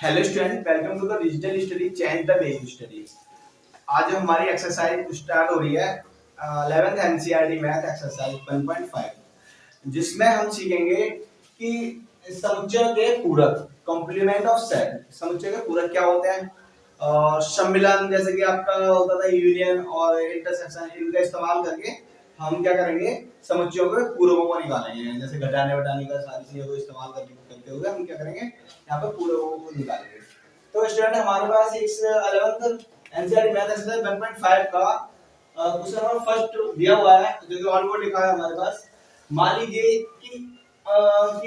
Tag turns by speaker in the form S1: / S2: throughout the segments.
S1: Hello student, welcome to the digital study change the way you study. आज हमारी exercise start हो रही है 11th एनसीईआरटी मैथ एक्सरसाइज 1.5, जिसमें हम सीखेंगे कि समुच्चय के पूरक कॉम्प्लीमेंट ऑफ सेट। समुच्चय के पूरक क्या होते हैं और सम्मिलन, जैसे कि आपका होता था यूनियन और इंटरसेक्शन, इनका इस्तेमाल करके हम क्या करेंगे, समुच्चयों के पूरकों को निकालेंगे। जैसे घटाने बढ़ाने का सारी चीजों को इस्तेमाल करते हुए हम क्या करेंगे, यहाँ पर पूरकों को निकालेंगे। तो स्टूडेंट, हमारे पास इस 11th एनसीईआरटी मैथ एक्सरसाइज 1.5 का क्वेश्चन नंबर फर्स्ट दिया हुआ है, जो कि ऑन बोर्ड लिखा है हमारे पास। मान लीजिए कि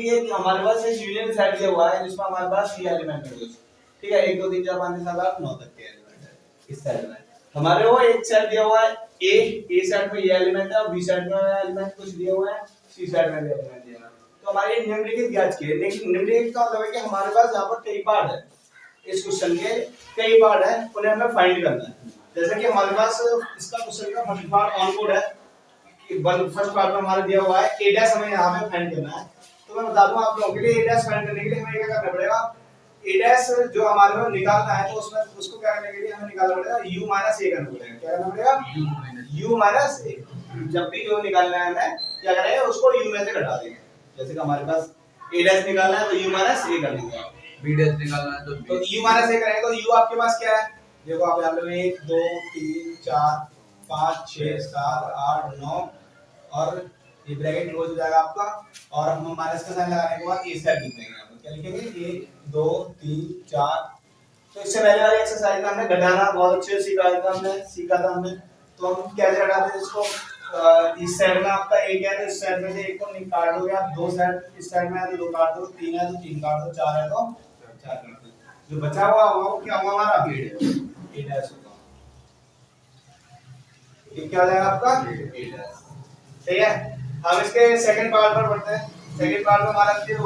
S1: एक हमारे पास एक यूनियन सेट दिया हुआ है जिसमें हमारे पास ये एलिमेंट है। ठीक है, 1 2 3 4 5 6 7 8 9 तक के एलिमेंट है इस सेट में। हमारे वो एक सेट दिया हुआ है ए सेट में ये एलिमेंट है, और बी सेट में एलिमेंट कुछ दिए हुए हैं, सी सेट में भी एलिमेंट दिया हुआ है। तो हमारे निम्नलिखित ज्ञात किए, लेकिन निम्नलिखित का मतलब है कि हमारे पास यहाँ पर कई पार्ट है, इस क्वेश्चन के कई पार्ट है, उन्हें हमें फाइंड करना है। जैसे कि हमारे पास इसका क्वेश्चन का फर्स्ट पार्ट ऑन बोर्ड है कि फर्स्ट पार्ट में हमारे दिया हुआ है ए डैश, हमें यहाँ पे फाइंड करना है। तो मैं बता दूं आप लोगों के लिए, ए डैश फाइंड करने के लिए हमें क्या करना पड़ेगा, ए डैश जो हमारे को निकालना है, तो उसमें उसको क्या करने के लिए हमें निकालना पड़ेगा u माइनस a करना पड़ेगा। क्या करना पड़ेगा, u माइनस a। जब भी जो निकालना है हमें क्या करेंगे, उसको u में से घटा देंगे। जैसे कि हमारे पास a डैश निकालना है तो u माइनस a कर देंगे, b डैश निकालना है तो u माइनस a करेंगे। तो u आपके पास क्या है, देखो आप यहाँ पे 1 2 3 4 5 6 7 8 9 और ये ब्रैकेट क्लोज हो जाएगा आपका, और हम माइनस का साइन लगाने के बाद ए सेट लिख देंगे। यहाँ पर क्या लिखेंगे, 1 2 3 4। तो इससे पहले वाली एक्सरसाइज में हमने घटाना बहुत अच्छे से सीखा था हमने। तो हम कैसे घटाते हैं इसको, इस साइड में आपका एक है तो इस साइड में से एक को काट दोगे आप, दो साइड इस साइड में है तो दो काट दो, तीन है तो तीन काट दो, चार है तो चार काट दो। जो बचा हुआ होगा वो क्या होगा, हमारा ए डैश होगा। ये क्या हो जाएगा आपका ए डैश। ठीक है, हम इसके सेकंड पार्ट पर बढ़ते हैं। सेकंड पार्ट में हमारा क्या दिया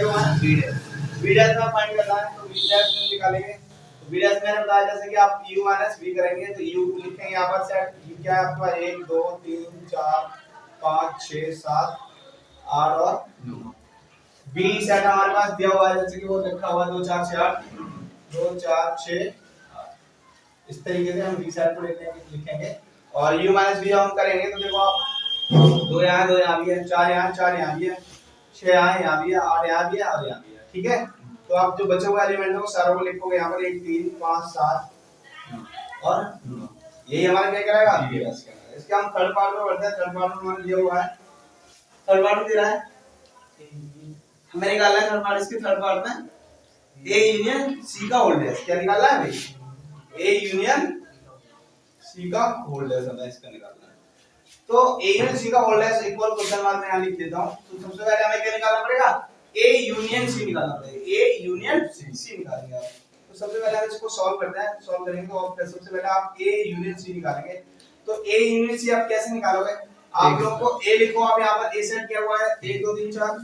S1: हुआ है, बी डैश। बी डैश में फाइंड करना है, तो बी डैश में निकालेंगे। तो बी डैश मैंने बताया जैसे कि आप u माइनस b करेंगे तो u लिखेंगे यहाँ पर सेट u क्या है आपका 1 2 3 4 5 6 7 8 और 9। b सेट हमारे पास दिया हुआ है, जैसे कि वो लिखा हुआ है 2 4 6 8 2 4 6 8। इस तरीके से हम b सेट को लिखेंगे। और u माइनस b हम करेंगे तो देखो आप, दो यहाँ भी है, चार यहाँ भी है, 6 यहाँ भी है, 8 यहाँ भी है और यहाँ भी है। ठीक है, तो आप जो बचे हुए एलिमेंट है वो सारों को लिखोगे यहाँ पर 1 3 5 7 और 9। यही हमारा क्या करेगा, इसके हम थर्ड पार्ट में बढ़ते हैं। थर्ड पार्ट में हमारे दिया हुआ है, थर्ड पार्ट में दे रहा है, हमें निकालना है थर्ड पार्ट। इसके थर्ड पार्ट में ए यूनियन सी का होल्ड है, क्या निकालना है भाई, ए यूनियन सी का होल्ड है, हमें इसका निकालना है। तो ए यूनियन सी का होल्ड है इक्वल क्वेश्चन मार्क में यहाँ लिख देता हूँ। तो सबसे पहले हमें क्या निकालना पड़ेगा, ए यूनियन सी निकालना पड़ेगा, ए यूनियन सी निकालेंगे आप। तो सबसे पहले हम इसको सॉल्व करते हैं। सॉल्व करेंगे तो आप सबसे पहले आप ए यूनियन सी निकालेंगे। तो ए यूनियन सी आप कैसे निकालोगे, आप लोगों को ए लिखो, आप यहाँ पर ए सेट किया हुआ है 1 2 3 4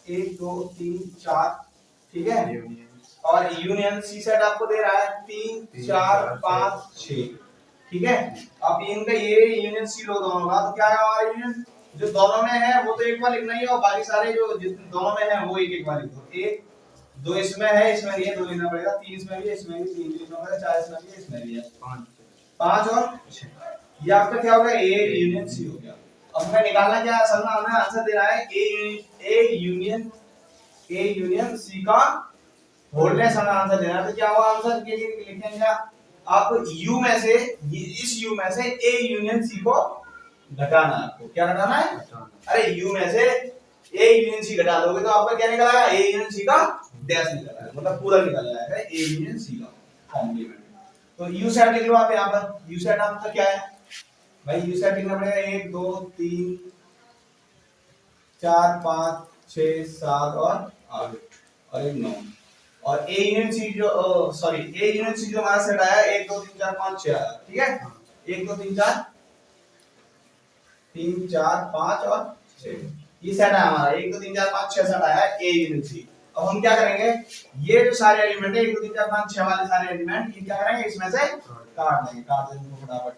S1: 1 2 3 4। ठीक है, और यूनियन सी सेट आपको दे रहा है 3 4 5 6। ठीक है, अब इनका ये यूनियन सी लो दोनों का, तो क्या है हमारा यूनियन, जो दोनों में है वो तो एक बार लिखना ही है, और बाकी सारे जो दोनों में है वो एक एक बार लिख दो। एक दो इसमें है, इसमें नहीं है, दो लिखना पड़ेगा। तीन इसमें भी है, इसमें भी तीन लिखना पड़ेगा। चार इसमें भी है, इसमें भी है, पांच और 6। ये आपका क्या हो गया, ए यूनियन सी हो गया। अब हमें निकालना क्या है, असल में हमें आंसर दे रहा है ए यूनियन सी का होल्डनेस हमें आंसर देना है। तो क्या हुआ आंसर, के लिए लिखेंगे आप u में से, इस u में से a यूनियन c को घटाना है। आपको क्या घटाना है, अरे u में से a यूनियन c घटा दोगे तो आपका क्या निकल आएगा, a यूनियन c का डैश निकल आएगा, मतलब पूरा निकल आएगा a यूनियन c का कॉम्प्लीमेंट। तो u सेट लिख लो आप यहाँ पर। u सेट आपका क्या है भाई, u सेट लिखना पड़ेगा 1 2 3 4 5 6 7 और 8 और एक 9। और ए यूनियन सी जो ए यूनियन सी जो हमारा सेट आया 1 2 3 4 5 6 आया। ठीक है, 1 2 3 4 5 और 6 ये सेट है हमारा, 1 2 3 4 5 6 सेट आया ए यूनियन सी। अब हम क्या करेंगे, ये जो सारे एलिमेंट है 1 2 3 4 5 6 वाले सारे एलिमेंट, ये क्या करेंगे, इसमें से काट देंगे फटाफट।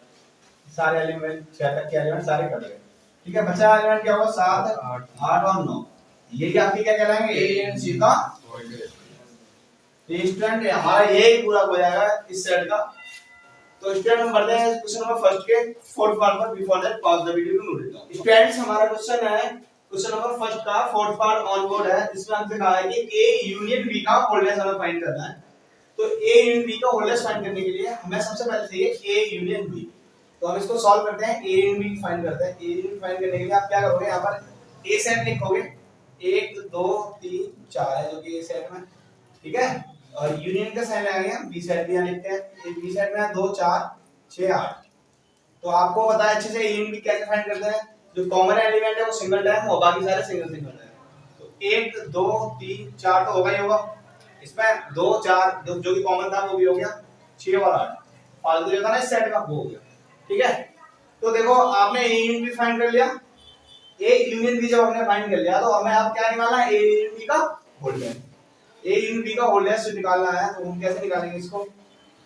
S1: सारे एलिमेंट 6 तक के एलिमेंट सारे कट गए। ठीक है, बचा एलिमेंट क्या होगा, 7 8 और 9। ये आपके क्या कहलाएंगे, ए यूनियन सी का। स्टूडेंट हमारा यही पूरा हो जाएगा इस सेट का। तो स्टूडेंट हम बढ़ते हैं क्वेश्चन नंबर फर्स्ट के फोर्थ पार्ट पर। Before that pause the video to note it. Students हमारा क्वेश्चन है क्वेश्चन नंबर फर्स्ट का फोर्थ पार्ट ऑन बोर्ड है, जिसमें हमसे कहा है कि ए यूनियन बी का होल्डेस हमें फाइंड करना है। तो ए यूनियन बी का होल्डेस फाइंड करने के लिए हमें सबसे पहले चाहिए ए यूनियन बी। तो हम इसको सॉल्व करते हैं, ए यूनियन बी फाइंड करते हैं। ए यूनियन फाइंड करने के लिए आप क्या करोगे, यहां पर ए सेट लिखोगे, 1 2 3 4 है जो कि ए सेट में, ठीक है। और यूनियन का साइन लगाएंगे हम, बी सेट भी यहां लिखते हैं। बी सेट में 2 4 6 8। तो आपको पता है अच्छे से यूनियन बी कैसे फाइंड करते हैं। जो कॉमन एलिमेंट है वो सिंगल टाइम और बाकी सारे सिंगल सिंगल टाइम। तो 1 2 3 4 तो होगा ही होगा, इसमें 2 4 जो कि कॉमन था वो भी हो गया, 6 और 8 फालतू जो था ना इस सेट का वो हो गया, ठीक है। तो देखो आपने ए यूनियन बी फाइंड कर लिया। ए यूनियन बी जब हमने फाइंड कर लिया तो हमें अब क्या निकालना है, ए यूनियन बी का होल्डेस। ए यूनियन बी का होल्डेस निकालना है। तो हम कैसे निकालेंगे इसको,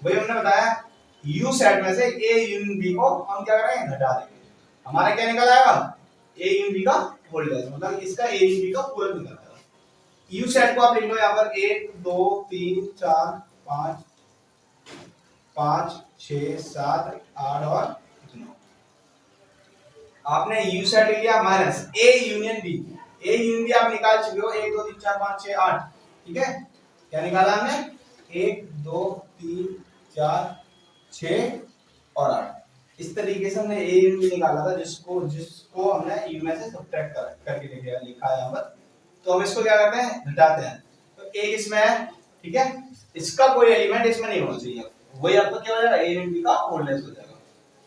S1: भाई हमने बताया यू सेट में से ए यूनियन बी को हम क्या करेंगे, घटा देंगे। हमारा क्या निकल आएगा, ए यूनियन बी का होल्डेस, मतलब इसका ए यूनियन बी का पूरा निकल आएगा। यू सेट को आप लिख लो यहाँ पर 1 2 3 4 5 5 6 7 8 और 9। आपने यू सेट लिया minus A union B. A union B आप निकाल चुके हो, 1 2 3 4 5 6 8, ठीक है। क्या निकाला हमने, 1 2 3 4 6 और 8। इस तरीके से हमने ए यूनियन बी निकाला था, जिसको हमने यू में से सब्ट्रैक्ट करके लिखा है यहाँ पर। तो हम इसको क्या करते हैं, घटाते हैं। तो एक इसमें है, ठीक है, इसका कोई एलिमेंट इसमें नहीं होना चाहिए, वही आपका क्या हो जाएगा, ए यूनियन बी का होल्डेस हो जाएगा।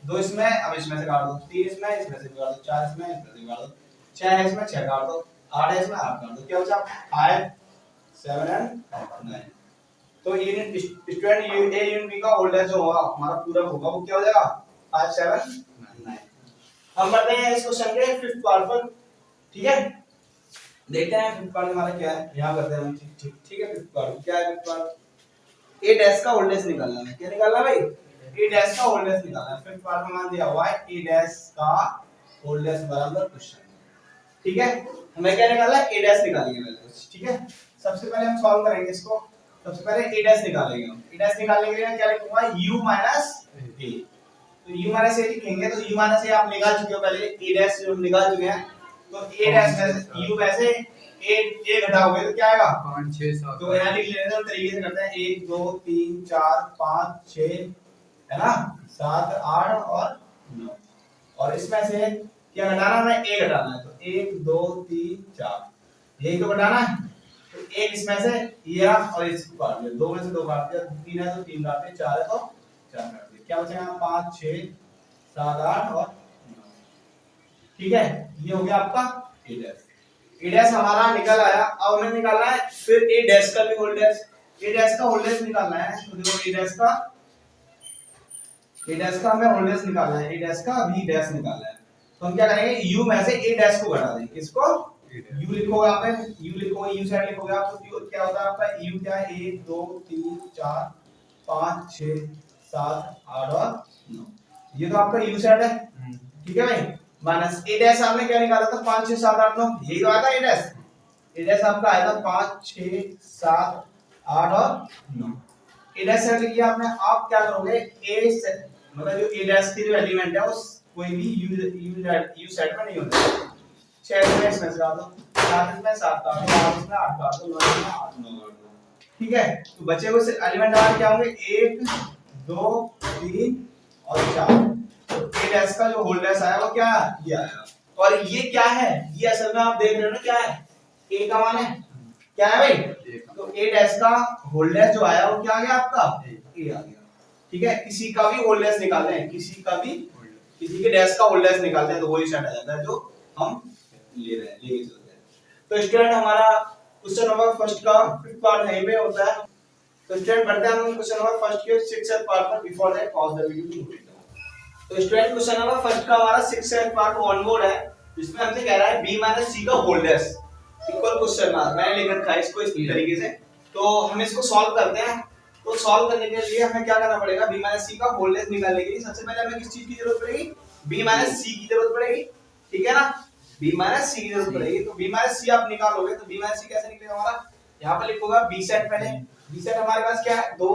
S1: 2 इसमें, अब इसमें से काट दो, 3 इसमें से काट दो, 4 इसमें से काट दो, 6 है इसमें 6 काट दो, 8 है इसमें 8 काट दो, क्या बचा 5 7 एंड 9। तो स्टूडेंट ए यूनियन बी का होल्डेस जो होगा हमारा पूरा होगा वो क्या हो जाएगा, 5 7 9। हम बढ़ते हैं इस क्वेश्चन के फिफ्थ पार्ट पर, ठीक है। देखते हैं फिफ्थ पार्ट हमारा क्या है, यहां करते हैं हम, ठीक है। फिफ्थ पार्ट क्या है, फिफ्थ पार्ट ए डैश का होल्डेस निकालना है। क्या निकालना है भाई, ए डैश का होल्डेस निकालना है। फिफ्थ पार्ट में मान दिया हुआ है ए डैश का होल्डेस बराबर क्वेश्चन, ठीक है। हमें क्या निकालना है, ए डैश निकालेंगे पहले, ठीक है। सबसे पहले हम सॉल्व करेंगे इसको। सबसे पहले ए डैश निकालेंगे हम। ए डैश निकालने के लिए क्या लिखूंगा, u माइनस ए। तो u माइनस ए लिखेंगे, तो u माइनस ए आप निकाल चुके हो पहले, ए डैश जो निकाल चुके हैं। तो ए डैश में u में से ए घटाओगे तो क्या आएगा, 5 6 7। तो यहां लिख लेते हैं, तरीके से करते हैं, 1 2 3 4 5 6 है ना, 7 8 और 9। और इसमें से क्या घटाना है, ए घटाना है। तो 1 2 3 4 यही तो घटाना है। तो एक इसमें से ये और इसको काट दिया, 2 में से 2 काट दिया, 3 है तो 3 काट दिया, 4 है तो 4 काट दिया, क्या बचेगा 5 6 7 8 और 9, ठीक है। ये हो गया आपका ए डैश। ए डैश हमारा निकल आया। अब हमें निकालना है फिर ए डैश का भी होल्डेस। ए डैश का होल्डेस निकालना है। तो देखो ए डैश का हमें होल्डेस निकालना है, ए डैश का भी डैश निकालना है। तो हम क्या करेंगे, यू में से ए डैश को घटा देंगे। किसको, यू लिखोगे आप, यू लिखोगे, यू साइड लिखोगे आप, तो क्या होता है आपका यू क्या है, 1 2 3 4 5 6 7 8 और 9। ये तो आपका यू साइड है, ठीक है भाई। माइनस ए डैश आपने क्या निकाला था, 5 6 7 8 9, यही तो आया था ए डैश। ए डैश आपका आया था 5 6 7 8 और 9। ए डैश सेट लिया आपने। आप क्या करोगे, ए से मतलब जो ए डैश की जो एलिमेंट है उस कोई भी यू सेट में नहीं होता। 6 इसमें से काट दो, 7 इसमें 7 काट दो, 8 इसमें 8 काट दो, 9 इसमें 8 9 काट दो, ठीक है। तो बचे हुए एलिमेंट हमारे क्या होंगे, 1 2 3 और 4। तो ए डैश का जो होल्डेस आया वो क्या है, ये आया। और ये क्या है, ये असल में आप देख रहे हो ना क्या है, ए का मान है, क्या है भाई। तो ए डैश का होल्डेस जो आया वो क्या आ गया आपका, ए आ गया, ठीक है। किसी का भी होल्डेस निकालते हैं, किसी के डैश का होल्डेस निकालते हैं तो वही सेट आ जाता है जो हम लेके चलते हैं। तो स्टूडेंट हमारा क्वेश्चन नंबर फर्स्ट का फिफ्थ पार्ट यहीं पे होता है। तो स्टूडेंट बढ़ते हैं हम क्वेश्चन नंबर फर्स्ट के सिक्स्थ पार्ट पर। Before that pause the video to read. तो स्टूडेंट क्वेश्चन नंबर फर्स्ट का हमारा सिक्स्थ पार्ट ऑन बोर्ड है, जिसमें हमसे कह रहा है b माइनस c का होल्डेस इक्वल क्वेश्चन मार्क। मैंने लिख रखा है इसको इस तरीके से। तो हम इसको सॉल्व करते हैं। तो सॉल्व करने के लिए हमें क्या करना पड़ेगा, b माइनस c का होल्डेस निकालने के लिए सबसे पहले हमें किस चीज की जरूरत पड़ेगी, b माइनस c की जरूरत पड़ेगी, ठीक है ना। b माइनस c की जरूरत पड़ेगी। तो b माइनस c आप निकालोगे तो b माइनस c कैसे निकलेगा हमारा, यहाँ पर लिखोगा b सेट पहले, बी सेट हमारे पास क्या है, 2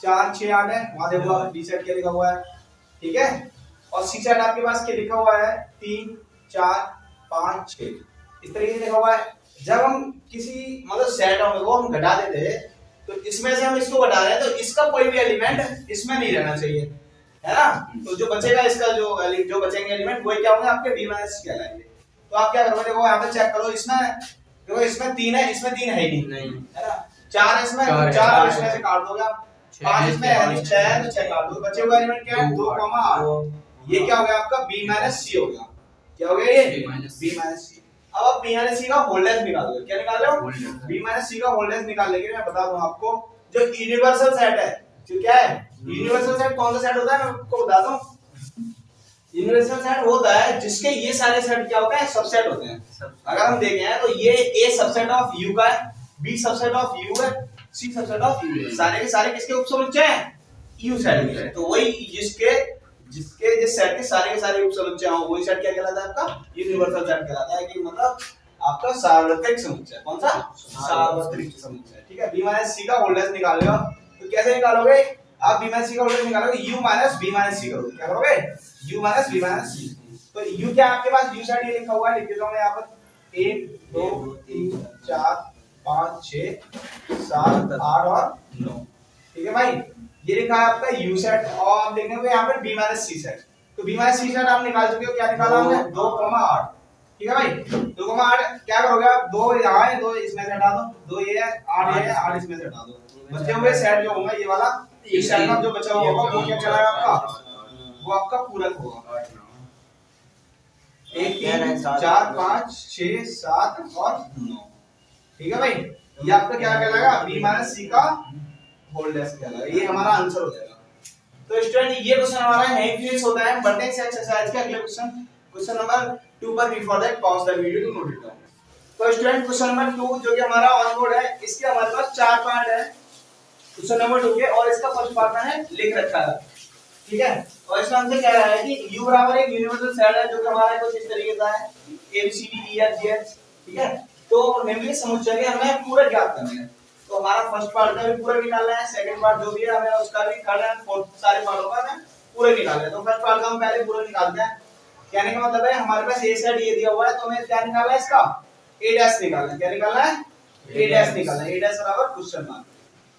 S1: 4 6 8 है, वहां देखो आप बी सेट क्या लिखा हुआ है, ठीक है। और सी सेट आपके पास क्या लिखा हुआ है, 3 4 5 6 इस तरीके से लिखा हुआ है। जब हम किसी मतलब सेट को हम घटा देते हैं तो इसमें से हम इसको घटा रहे हैं तो इसका कोई भी एलिमेंट इसमें नहीं रहना चाहिए, है ना। तो जो बचेगा इसका जो बचेंगे एलिमेंट वही क्या होंगे आपके b माइनस कहलाएंगे। तो आप क्या करोगे, देखो यहाँ पे चेक करो, इसमें देखो इसमें 3 है, इसमें 3 है ही नहीं, है ना। 4 है इसमें, 4 इसमें से काट दोगे आप, 5 इसमें है नहीं, 6 है तो 6 काट दो, बचे हुआ एलिमेंट क्या है 2, 8। ये क्या हो गया आपका b माइनस c हो गया। क्या हो गया ये b माइनस c। अब आप b माइनस c का होल लेंथ निकाल लो। क्या निकाल रहे हो, b माइनस c का होल लेंथ निकालने के लिए मैं बता दूं आपको, जो यूनिवर्सल सेट है, जो क्या है यूनिवर्सल सेट, कौन सा सेट होता है मैं आपको बता दूं। यूनिवर्सल सेट होता है जिसके ये सारे सेट क्या होते हैं, सबसेट होते हैं। अगर हम देखें तो ये a सबसेट ऑफ u का है, b सबसेट ऑफ u है, c सबसेट ऑफ u है। सारे के सारे किसके उपसमुच्चय हैं, u सेट के। तो वही जिसके जिसके जिस सेट के सारे उपसमुच्चय हो वही सेट क्या कहलाता है आपका, यूनिवर्सल सेट कहलाता है। कि मतलब आपका सार्वत्रिक समुच्चय। कौन सा, सार्वत्रिक समुच्चय, ठीक है। b माइनस c का होल लेंथ निकाल लो, तो कैसे निकालोगे आप, b माइनस c का होल लेंथ निकालोगे u minus b minus c करोगे। क्या करोगे, u minus b minus c। तो u क्या आपके पास u सेट ये लिखा हुआ है, लिख देता हूं मैं यहां पर 1 2 3 4 5 6 7 8 और 9, ठीक है भाई। ये लिखा है आपका u सेट, और आप देखेंगे यहाँ पर b माइनस c सेट। तो b माइनस c सेट आप निकाल चुके हो, क्या निकाला हमने 2, 8, ठीक है भाई। 2, 8 क्या करोगे आप, 2 यहाँ है, 2 इसमें से हटा दो, 2 ये है, 8 ये है, 8 इसमें से हटा दो। बचे हुए सेट जो होगा ये वाला, इस सेट का जो बचा हुआ होगा वो क्या कहलाएगा आपका, वो आपका पूरक होगा। 1 3 4 5 6 7 और 9, ठीक है भाई। ये आपका क्या कहलाएगा, b माइनस c का होल लेंथ कहलाएगा। ये हमारा आंसर हो जाएगा। तो स्टूडेंट ये क्वेश्चन हमारा नहीं फिनिश होता है, बढ़ते हैं एक्सरसाइज के अगले क्वेश्चन नंबर 2 पर। Before that pause the video to note it down. तो स्टूडेंट क्वेश्चन नंबर 2 जो कि हमारा ऑन बोर्ड है, इसके हमारे पास 4 पार्ट है क्वेश्चन नंबर 2 के, और इसका फर्स्ट पार्ट मैंने लिख रखा है, ठीक है। और इसमें हमसे कह रहा है कि u बराबर एक यूनिवर्सल सेट है जो कि हमारा कुछ इस तरीके का है, a b c d e f g h, ठीक है। तो निम्नलिखित समुच्चय के हमें पूरा ज्ञात करना है। तो हमारा फर्स्ट पार्ट का भी पूरा निकालना है, सेकंड पार्ट जो भी है हमें उसका भी, थर्ड एंड फोर्थ सारे पार्टों का हमें पूरा निकालना है। तो फर्स्ट पार्ट का हम पहले पूरा निकालते हैं। कहने का मतलब है हमारे पास a सेट ये दिया हुआ है, तो हमें क्या निकालना है, इसका a डैश निकालना है। क्या निकालना है, a डैश निकालना है। a डैश बराबर क्वेश्चन मार्क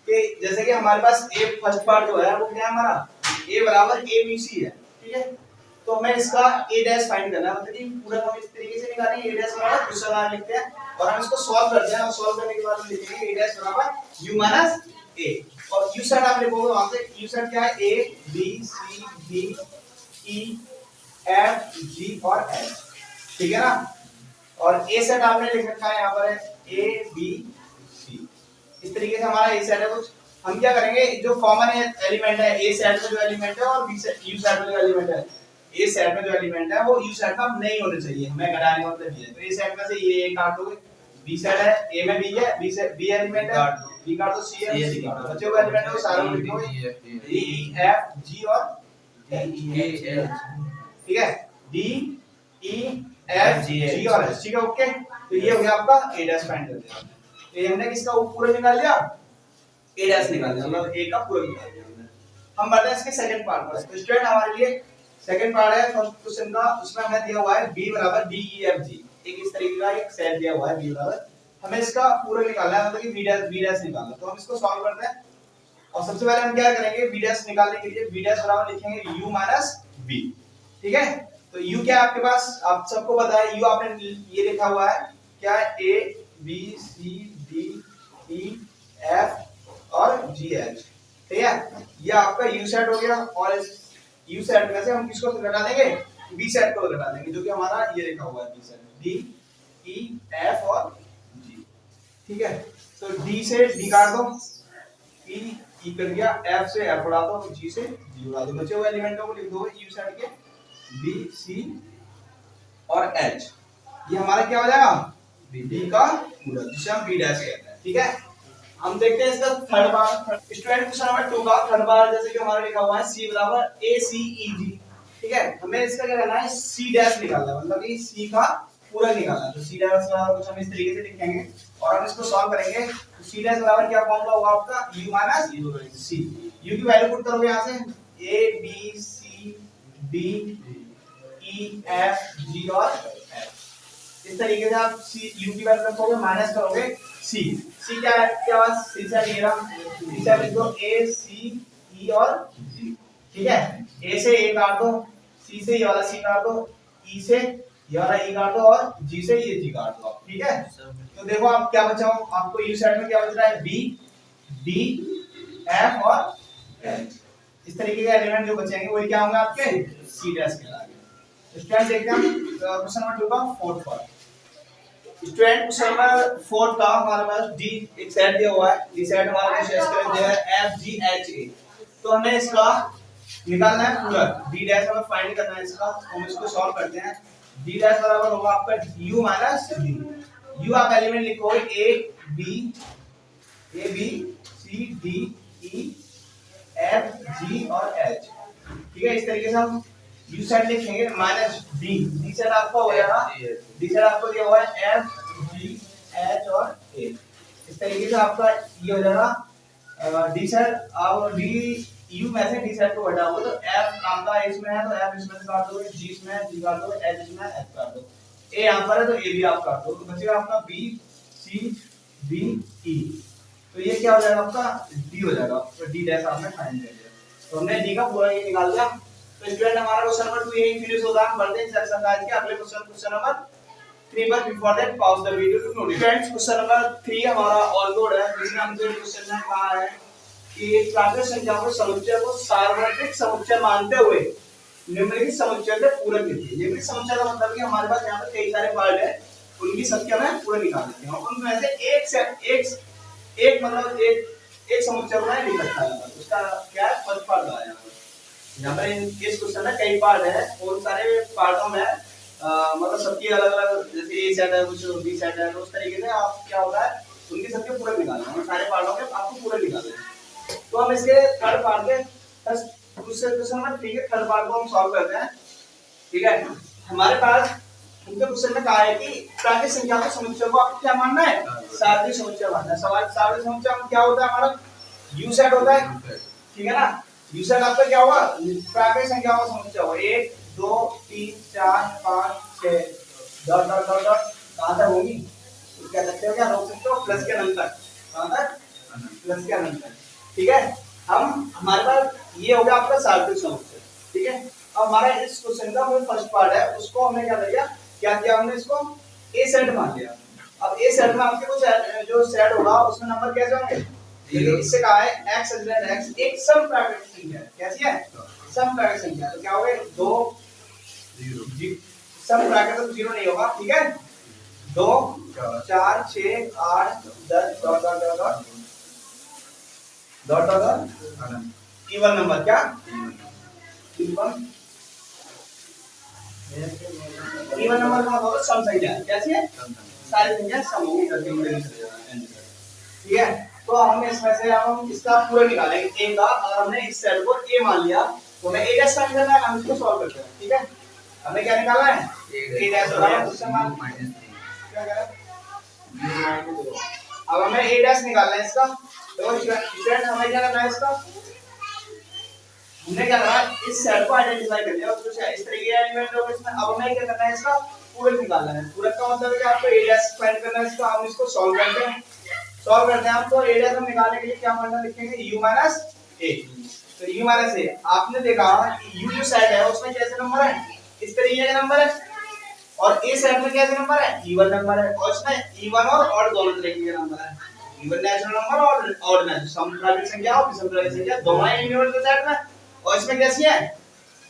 S1: के, जैसे कि हमारे पास a फर्स्ट पार्ट जो है वो क्या है हमारा, a बराबर abc है, ठीक है। तो हमें इसका a डैश फाइंड करना है, मतलब कि पूरा हम इस तरीके से निकालेंगे, a डैश बराबर क्वेश्चन मार्क लिखते हैं और हम इसको सॉल्व करते हैं। और सॉल्व करने के बाद हम लिखेंगे a डैश बराबर u माइनस a, और u सेट आप लिखोगे वहां से, u सेट क्या है, a b c d e f g और h, ठीक है ना। और a सेट आपने लिख रखा है यहाँ पर है a b c, इस तरीके से हमारा a सेट है। कुछ हम क्या करेंगे, जो कॉमन एलिमेंट है a सेट में जो एलिमेंट है और b सेट u सेट में जो एलिमेंट है, a सेट में जो एलिमेंट है वो u सेट में नहीं होने चाहिए, हमें घटाने का मतलब ये है। तो a सेट में से ये a काट दोगे, b सेट है, a में b है, b से b एलिमेंट है, b काट दो, c है, c काट दो, बचे हुए एलिमेंट है वो सारे लिख दोगे, d e f g और h, ठीक है, d e f g और h, ठीक है, ओके। तो ये हो गया आपका a डैश फाइंड करते हैं। तो ये हमने किसका पूरा निकाल लिया, a डैश निकाल दिया, मतलब a का पूरा निकाल दिया हमने। हम बढ़ते हैं इसके सेकंड पार्ट पर। तो स्टूडेंट हमारे लिए सेकंड पार्ट है फर्स्ट क्वेश्चन का, उसमें हमें दिया हुआ है b बराबर d e f g, एक इस तरीके का एक सेट दिया हुआ है b बराबर, हमें इसका पूरा निकालना है, मतलब कि b डैश निकालना है। तो हम इसको सॉल्व करते हैं और सबसे पहले हम क्या करेंगे, b डैश निकालने के लिए b डैश बराबर लिखेंगे u माइनस b, ठीक है। तो u क्या है आपके पास, आप सबको पता है u आपने ये लिखा हुआ है क्या है, a b c d e f और g h, ठीक है। ये आपका u सेट हो गया, और इस u सेट में से हम किसको घटा देंगे, b सेट को घटा देंगे, जो कि हमारा ये लिखा हुआ है b set, d e f और g, ठीक है। तो d से d काट दो, e कर दिया, f से f उड़ा दो, g से g उड़ा दो, बचे हुए एलिमेंटों को लिख दो u सेट के b c और h। ये हमारा क्या हो जाएगा, b का पूरा, जिसे हम b डैश कहते हैं, ठीक है। हम देखते हैं इसका थर्ड बार। स्टूडेंट क्वेश्चन नंबर 2 का थर्ड बार, जैसे कि हमारा लिखा हुआ है c बराबर a c e g, ठीक है। हमें इसका क्या करना है, c डैश निकालना है, मतलब कि c का पूरक निकालना है। तो सी डैश बराबर कुछ हम इस तरीके से लिखेंगे और हम इसको सॉल्व करेंगे। तो सी डैश बराबर क्या फॉर्मूला होगा आपका, u माइनस सी। u की वैल्यू पुट करोगे यहाँ से a b c d e f g और h। इस तरीके से आप सी u की वैल्यू रखोगे, माइनस करोगे सी। सी क्या है आपके पास, सी सेट ये रहा, सी सेट लिख दो a c e और g। ठीक है, a से a काट दो, c से ये वाला c काट दो, e से ये वाला e काट दो और g से ये g काट दो। ठीक है, तो देखो आप क्या बचा हो, आपको u सेट में क्या बच रहा है, b d f और h। इस तरीके के एलिमेंट जो बचेंगे वही क्या होंगे आपके, सी डैश कहलाएंगे। स्टूडेंट देखते हैं क्वेश्चन नंबर 2 का fourth part. Student question number 4 का हमारे पास डी एक सेट दिया हुआ है, डी सेट हमारा विशेष कर दिया है एफ जी एच ए। तो हमें इसका निकालना है पूरक, डी डैश हमें फाइंड करना है इसका। हम इसको सॉल्व करते हैं। डी डैश बराबर होगा आपका u माइनस डी। u आप एलिमेंट लिखोगे a b c d e f g और h। ठीक है, इस तरीके से हम u सेट लिखेंगे माइनस d। d सेट आपका हो जाएगा, d सेट आपको दिया हुआ है f g h और a। इस तरीके से आपका ये हो जाएगा d सेट। और d u में से d सेट को हटाओगे तो f आपका इसमें है तो f इसमें से काट दोगे, g इसमें है g काट दोगे, h इसमें है h काट दो, a यहां पर है तो a भी आप काट दो, तो बचेगा आपका b c d e। तो ये क्या हो जाएगा आपका d हो जाएगा। तो d डैश आपने फाइंड कर लिया, तो हमने d का पूरा ये निकाल दिया। तो स्टूडेंट हमारा क्वेश्चन नंबर 2 यही फिनिश होता है। हम बढ़ते हैं इस एक्सरसाइज के अगले क्वेश्चन नंबर 3 पर। Before that pause the video to note. Friends question number 3 हमारा ऑल बोर्ड है, जिसमें हमसे क्वेश्चन में कहा है कि प्राकृत संख्या को समुच्चय को सार्वत्रिक समुच्चय मानते हुए निम्नलिखित समुच्चय से पूरक लिखिए। निम्नलिखित समुच्चय का मतलब कि हमारे पास यहाँ पर कई सारे पार्ट है, उनकी संख्या में पूरक निकाल लेते हैं। उनमें से एक मतलब एक समुच्चय बनाए लिख रखा है। उसका क्या है, फर्स्ट पार्ट लगाया है। यहाँ पर इस क्वेश्चन में कई पार्ट है, और सारे पार्टों में मतलब सबकी अलग अलग, जैसे ए सेट है कुछ बी सेट है, तो उस तरीके से आप क्या होता है उनकी सबके पूरक निकालना है। सारे पार्टों के आपको पूरक निकालना है। तो हम इसके थर्ड पार्ट के क्वेश्चन नंबर 3 के थर्ड पार्ट को हम सॉल्व करते हैं। ठीक है, हमारे पास उनके क्वेश्चन में कहा है कि प्राकृत संख्या के समुच्चय को आपको क्या मानना है, सार्वत्रिक समुच्चय मानना है। सवाल सार्वत्रिक समुच्चय में क्या होता है, हमारा u सेट होता है। ठीक है ना, u सेट आपका क्या होगा, प्राकृत संख्याओं का समुच्चय होगा। 1 2 3 4 5 6 डॉट डॉट डॉट डॉट कहां तक होगी, तो क्या सकते हो, क्या रोक सकते हो, प्लस के अनंत तक। कहां तक, प्लस के अनंत तक। ठीक है, हम हमारे पास ये हो गया आपका सार्वत्रिक समुच्चय। ठीक है, अब हमारा इस क्वेश्चन का जो फर्स्ट पार्ट है उसको हमने क्या किया हमने इसको ए सेट मान लिया। अब ए सेट में आपके कुछ जो सेट होगा उसमें नंबर कैसे होंगे, इससे कहा है x x एक सम प्राकृतिक संख्या है। कैसी है, सम प्राकृतिक संख्या। तो क्या होगा, 2 0 सम प्राकृतिक 0 नहीं होगा। ठीक है, 2 4 6 8 10 dot dot dot dot dot dot even number, क्या इवन नंबर का मतलब सम संख्या। कैसी है, सारी संख्या सम होगी करके। ठीक है, तो हम इसमें से हम इसका पूरा निकालेंगे a का। अगर हमने इस सेट को a मान लिया तो हमें a डैश फाइंड करना है, हम इसको सॉल्व करते हैं। ठीक है, हमें क्या निकालना है, a डैश बराबर उससे मान क्या करें, अब हमें a डैश निकालना है इसका। तो स्टूडेंट हमें क्या करना है, इसका हमने क्या करा, इस सेट को आइडेंटिफाई कर लिया, उसको इस तरीके के एलिमेंट होगा इसमें। अब हमें क्या करना है, इसका पूरक निकालना है। पूरक का मतलब है कि आपको a डैश फाइंड करना है इसका। हम इसको सॉल्व करते हैं हम। तो a डैश हम निकालने के लिए क्या फॉर्मूला लिखेंगे, u माइनस a। तो u माइनस a आपने देखा कि u जो सेट है उसमें कैसे नंबर है, इस तरीके के नंबर है, और a सेट में कैसे नंबर है, इवन नंबर है। और इसमें इवन और ऑड दोनों तरीके के नंबर है, इवन नेचुरल नंबर और ऑड नेचुरल, सम प्राकृतिक संख्या और विषम प्राकृतिक संख्या दोनों हैं यूनिवर्सल सेट में। और इसमें कैसी है,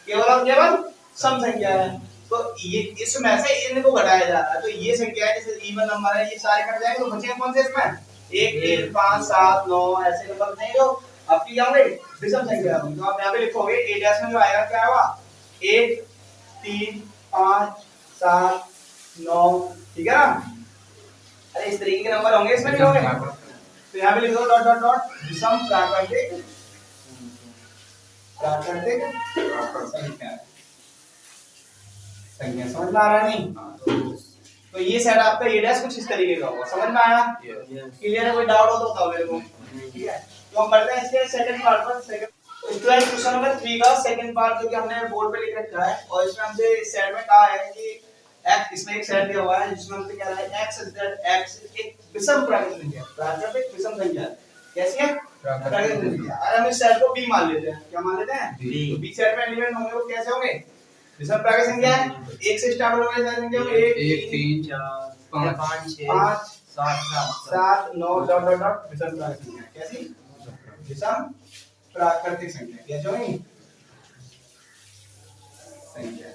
S1: केवल और केवल सम संख्या है। तो ये इसमें से इनको घटाया जा रहा है, तो ये संख्या है जैसे इवन नंबर है, ये सारे कट जाएंगे तो बचेंगे कौन से इसमें, 1 3 5 7 9 ऐसे नंबर नहीं, जो आपकी क्या होंगे, विषम संख्या होंगी। तो आप यहां पे लिखोगे a डैश में जो आएगा क्या होगा, 1 3 5 7 9। ठीक है ना, अरे इस तरीके के नंबर होंगे इसमें, नहीं होंगे। तो यहां पे लिख दो डॉट डॉट डॉट विषम प्राकृतिक संख्या। समझ में आ रहा है नहीं, तो ये सेट आपका ये डैश कुछ इस तरीके का होगा, समझ में आया? क्लियर है? कोई डाउट हो तो बताओ मेरे को। ठीक है, तो हम बढ़ते हैं इसके सेकंड पार्ट पर। सेकंड स्टूडेंट क्वेश्चन नंबर 3 का सेकंड पार्ट जो कि हमने बोर्ड पे लिख रखा है, और इसमें हमसे इस सेट में कहा है कि x, इसमें एक सेट दिया हुआ है जिसमें हमसे क्या है x x एक विषम प्राकृतिक संख्या है, प्राकृतिक विषम संख्या है। कैसी है? प्राकृतिक संख्या। और हम इस सेट को b मान लेते हैं। क्या मान लेते हैं? b। तो b सेट में एलिमेंट होंगे वो कैसे होंगे? विषम प्राकृतिक संख्या है, तो 1 से स्टार्ट होने वाली संख्या होंगे 1 3 4 5 6 7 9 डॉट डॉट डॉट विषम प्राकृतिक संख्या। कैसी? विषम प्राकृतिक संख्या। कैसे होगी? संख्या।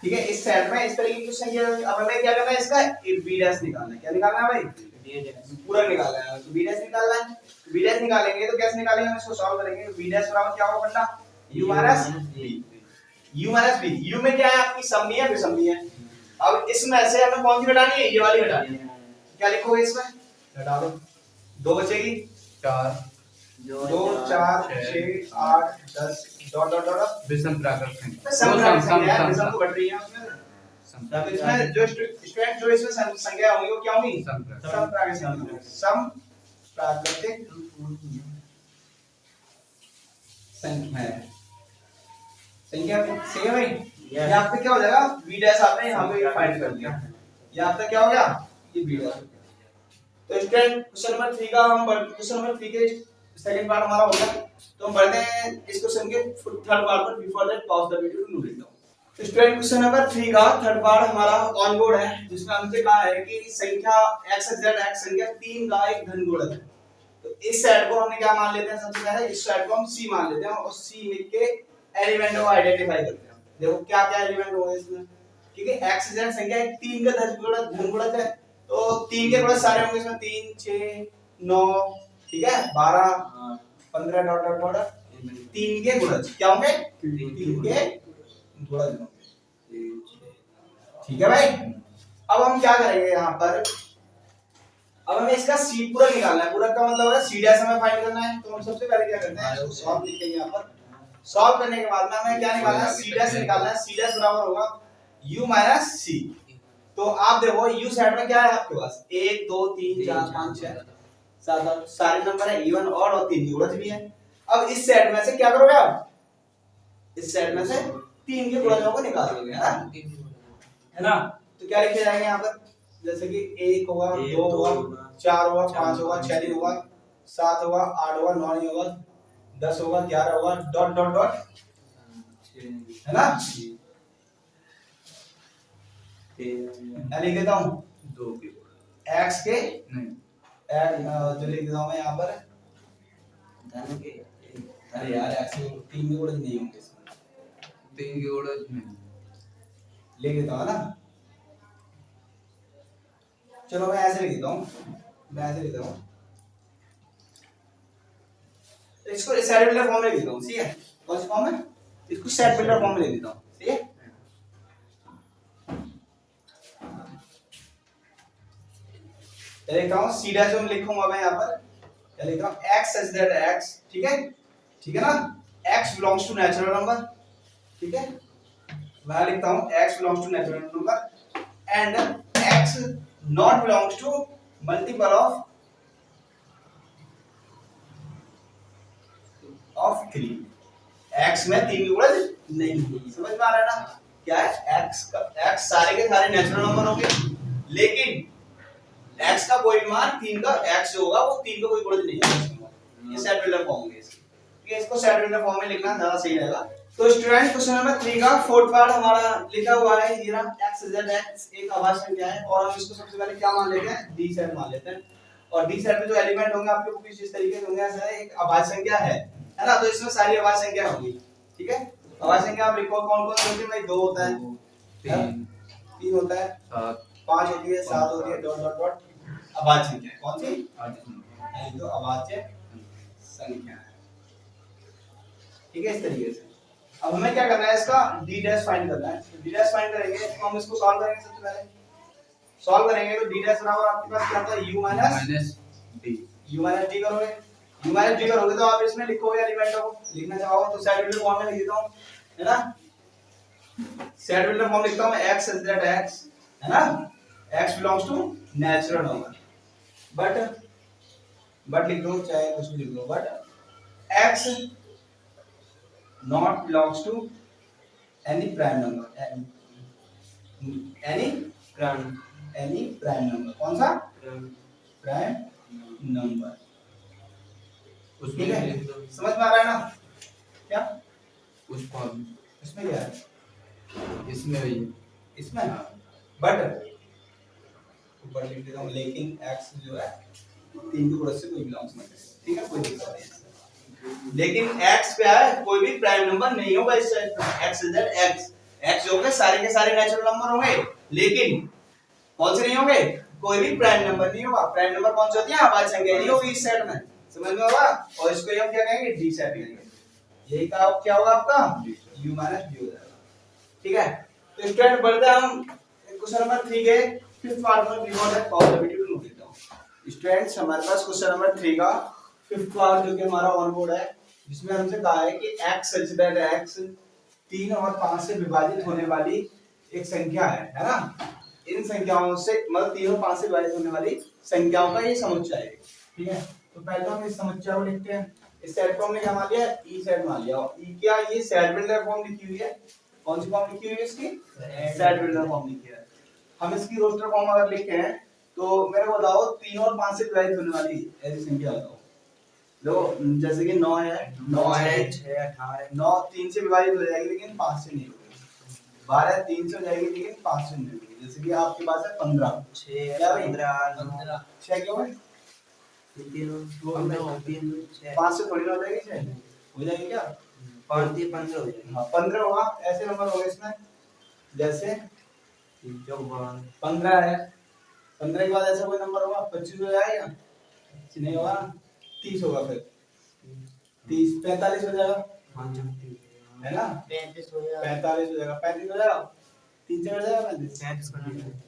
S1: ठीक है, इस सेट में इस तरीके की संख्या। अब हमें क्या करना है? इसका b डैश निकालना है। क्या निकालना है भाई? b डैश पूरा निकालना है। तो b डैश निकालना है, b डैश निकालेंगे तो कैसे निकालेंगे? हम इसको सॉल्व करेंगे। b डैश बराबर क्या होगा बंदा? u minus b। u में क्या है? आपकी समनी है, विषमनी है। अब इसमें से हमें कौन सी हटानी है? ये वाली हटानी है। क्या लिखोगे इसमें? हटा दो, 2 बचेगी 4 2 4 6 8 10 डॉट डॉट डॉट विषम प्राकृतिक संख्या। विषम को घट रही है उसमें। तो इसमें जो स्टूडेंट जो इसमें संख्या होंगी वो क्या होंगी? सम प्राकृतिक संख्या। सम प्राकृतिक संख्या है। संख्या सही है भाई? यहाँ पे क्या हो जाएगा? b डैश आपने यहाँ पे फाइंड कर लिया। यहाँ पे क्या हो गया? ये b डैश। तो स्टूडेंट क्वेश्चन नंबर 3 का हम क्वेश्चन नंबर 3 के सेकंड पार्ट हमारा हो गया। तो हम बढ़ते हैं इस क्वेश्चन के थर्ड पार्ट पर। Before that pause the video to read down. तो स्टूडेंट क्वेश्चन नंबर 3 का थर्ड पार्ट हमारा ऑन बोर्ड है, जिसमें हमसे कहा है कि संख्या x x संख्या 3 का एक धन गुणक है। तो इस सेट को हमने क्या मान लेते हैं? सबसे पहले इस सेट को हम c मान लेते हैं और c लिख के एलिमेंट को आइडेंटिफाई करते हैं। देखो क्या क्या एलिमेंट होंगे इसमें, क्योंकि x संख्या एक 3 का धन गुणक है, तो 3 के गुणक सारे होंगे इसमें 3 6 9 ठीक है 12 15 डॉट डॉट डॉट 3 के गुणज क्या होंगे? 3 के गुणज होंगे। ठीक है भाई? अब हम क्या करेंगे यहाँ पर? अब हमें इसका c पूरा निकालना है। पूरा का मतलब है c डैश हमें फाइंड करना है। तो हम सबसे पहले क्या करते हैं? इसको सॉल्व लिखेंगे यहाँ पर। सॉल्व करने के बाद में हमें क्या निकालना है? c डैश निकालना है। c डैश बराबर होगा u माइनस c। तो आप देखो u सेट में क्या है आपके पास? 1 2 3 4 5 6 7 8 सारे नंबर है, इवन ऑड और 3 गुणज भी है। अब इस सेट में से क्या करोगे आप? इस सेट में से 3 के गुणजों को निकाल दोगे, है ना? तो क्या लिखे जाएंगे यहाँ पर? जैसे कि 1 होगा 2 होगा 4 होगा 5 होगा 6 नहीं होगा 7 होगा 8 होगा 9 नहीं होगा 10 होगा 11 होगा डॉट डॉट डॉट, है ना? मैं लिख देता हूँ 2 के x के नहीं जो लिख देता हूँ मैं यहाँ पर धन के। अरे यार x के 3 के गुणज नहीं होंगे इसमें, 3 के गुणज नहीं लिख देता हूँ ना। चलो मैं ऐसे लिख देता हूँ, मैं ऐसे लिख देता हूँ, इसको सेट बिल्डर फॉर्म में लिख देता हूँ। ठीक है? कौन सी फॉर्म में? इसको सेट बिल्डर फॉर्म में लिख देता हूँ। ठीक है? लिखता हूँ c डैश में लिखूंगा मैं यहाँ पर। क्या लिखता हूँ? x such that x, ठीक है? ठीक है ना? x belongs to natural number, ठीक है? मैं लिखता हूँ x belongs to natural number and x not belongs to multiple of 3। x में 3 के गुणज नहीं है। समझ में आ रहा है ना? क्या है? x सारे के सारे नेचुरल नंबर होंगे, लेकिन x का कोई मान 3 का x जो होगा वो 3 का कोई गुणज नहीं है। ये सेट बिल्डर फॉर्म है इसकी। ठीक है? इसको सेट बिल्डर फॉर्म में लिखना ज्यादा सही रहेगा। तो स्टूडेंट क्वेश्चन नंबर 3 का फोर्थ पार्ट हमारा लिखा हुआ है। ये रहा x z x एक अभाज्य संख्या है और हम इसको सबसे पहले क्या मान लेते हैं? d सेट मान लेते हैं। और d सेट में जो एलिमेंट होंगे आपके कुछ इस तरीके से होंगे। ऐसा एक अभाज्य संख्या है ना? तो इसमें सारी अभाज्य संख्या होंगी। ठीक है? अभाज्य संख्या आप लिखो कौन-कौन सी होती है भाई? 2 होता है, 3 होता है, 5 होती है, 7 होती है डॉट डॉट डॉट अभाज्य संख्या। कौन सी? यानी तो अभाज्य संख्या है। ठीक है? इस तरीके से अब हमें क्या करना है? इसका d डैश फाइंड करना है। तो d डैश फाइंड करेंगे तो हम इसको सॉल्व करेंगे। सबसे पहले सॉल्व करेंगे तो d डैश बराबर आपके पास क्या होता है? u minus d। u minus d करोगे, u माइनस d करोगे तो आप इसमें लिखोगे एलिमेंटों को। लिखना चाहो तो साइड में फॉर्म में लिख देता हूं, है ना? सेट बिल्डर फॉर्म लिखता हूं x सच दैट x, है ना, x belongs to natural number, but लिख दो चाहे कुछ भी लिख दो, but x not belongs to any prime number, any prime number, कौन सा प्राइम नंबर, ठीक है, समझ में आ रहा है ना क्या?
S2: उस फॉर्म
S1: इसमें क्या है,
S2: इसमें वही
S1: इसमें बट ऊपर लिख देता हूँ, लेकिन x जो है तीन के गुणज से कोई बिलोंग्स नहीं करेगा, ठीक है, कोई दिक्कत नहीं, लेकिन x क्या है, कोई भी प्राइम नंबर नहीं होगा इस सेट में, x इज दैट x जो होंगे सारे के सारे नेचुरल नंबर होंगे, लेकिन कौन से नहीं होंगे, कोई भी प्राइम नंबर नहीं होगा, प्राइम नंबर कौन सी होती है, अभाज्य संख्या नहीं होगी इस सेट में, समझ में होगा, और इसको हम क्या कहेंगे, डी सेट कहेंगे, यही का क्या होगा आपका u माइनस b हो जाएगा, ठीक है। तो स्टूडेंट बढ़ते हैं हम क्वेश्चन नंबर 3 के फिफ्थ पार्ट में, रिकॉर्ड है प्रोबेबिलिटी टू नोट लेता हूं स्टूडेंट्स, हमारे पास क्वेश्चन नंबर 3 का फिफ्थ पार्ट जो कि हमारा ऑन बोर्ड है, जिसमें हमसे कहा है कि x सच दैट x 3 और 5 से विभाजित होने वाली एक संख्या है ना, इन संख्याओं से मतलब 3 और 5 से विभाजित होने वाली संख्याओं का ये समुच्चय है, ठीक है। तो पहले हम इस समुच्चय को लिखते हैं, इस सेट फॉर्म में क्या मान लिया, ई सेट मान लिया, ई क्या, ये सेट बिल्डर फॉर्म लिखी हुई है, कौन सी फॉर्म लिखी हुई है इसकी, सेट बिल्डर फॉर्म लिखी है। हम इसकी रोस्टर फॉर्म अगर लिखे हैं तो मेरे को बताओ 3 और 5 से विभाजित होने वाली ऐसी संख्या बताओ, देखो जैसे कि 9 है, 9 है, 6 18, 9 3 से विभाजित हो जाएगी लेकिन 5 से नहीं होगी, 12 3 से हो जाएगी लेकिन 5 से नहीं होगी, जैसे कि आपके पास है 15, 6 क्या भाई 15, 6 क्यों है, 5 से थोड़ी ना हो जाएगी, 6 हो जाएगी क्या, 5 3 15 हो जाएगी, हां 15 होगा, ऐसे नंबर होंगे इसमें, जैसे 15 है, 15 के बाद ऐसा कोई नंबर होगा 25 हो जाएगा, नहीं होगा, 30 होगा, फिर 30 45 हो जाएगा, है ना, 35 हो जाएगा, 45 हो जाएगा, 35 हो जाएगा, 3 से बढ़ जाएगा 35,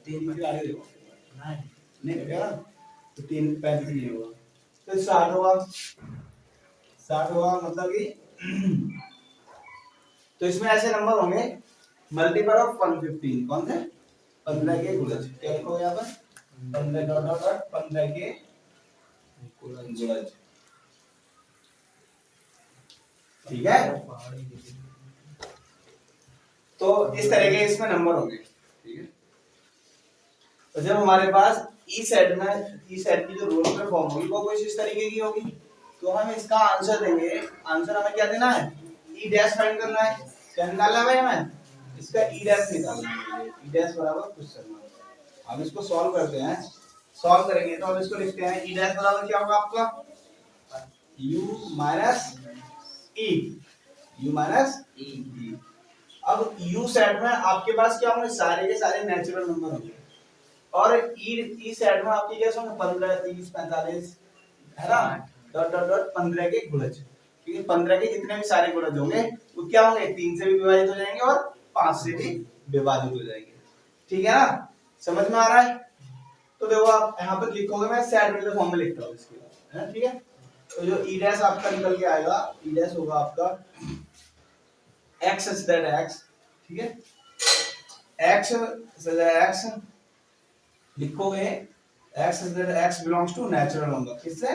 S1: 3 के आगे देखो, नहीं लगेगा, तो 3 35 नहीं होगा, तो 60 होगा, 60 होगा मतलब कि तो इसमें ऐसे नंबर होंगे मल्टीपल ऑफ 115, कौन से 15 के गुणज, क्या लिखोगे यहाँ पर 15 डॉट डॉट डॉट 15 के गुणज, ठीक है। तो इस तरह के इसमें नंबर होंगे, ठीक है। तो जब हमारे पास ई सेट में ई सेट की जो रोस्टर फॉर्म होगी वो कुछ इस तरीके की होगी, तो हम इसका आंसर देंगे, आंसर हमें क्या देना है, ई डैश फाइंड करना है, क्या निकालना है भाई हमें, इसका ई डैश निकालना है, ई डैश बराबर कुछ करना है, हम इसको सॉल्व करते हैं, सॉल्व करेंगे तो हम इसको लिखते हैं ई डैश बराबर क्या होगा आपका u minus e, u minus e, अब u सेट में आपके पास क्या होंगे, सारे के सारे नेचुरल नंबर होंगे, और ई सेट में आपके क्या होंगे 15 30 45, है ना, डॉट डॉट डॉट 15 के गुणज, क्योंकि 15 के जितने भी सारे गुणज होंगे वो क्या होंगे 3 से भी विभाजित हो जाएंगे और 5 से भी विभाजित हो जाएंगे, ठीक है ना, समझ में आ रहा है। तो देखो आप यहाँ पर लिखोगे, मैं सेट बिल्डर फॉर्म में लिखता हूँ इसके बाद, है ना, ठीक है। तो जो ई डैश आपका निकल के आएगा, ई डैश होगा आपका x सच दैट x, ठीक है, x सच दैट x लिखोगे, x such that x belongs to natural number, किससे,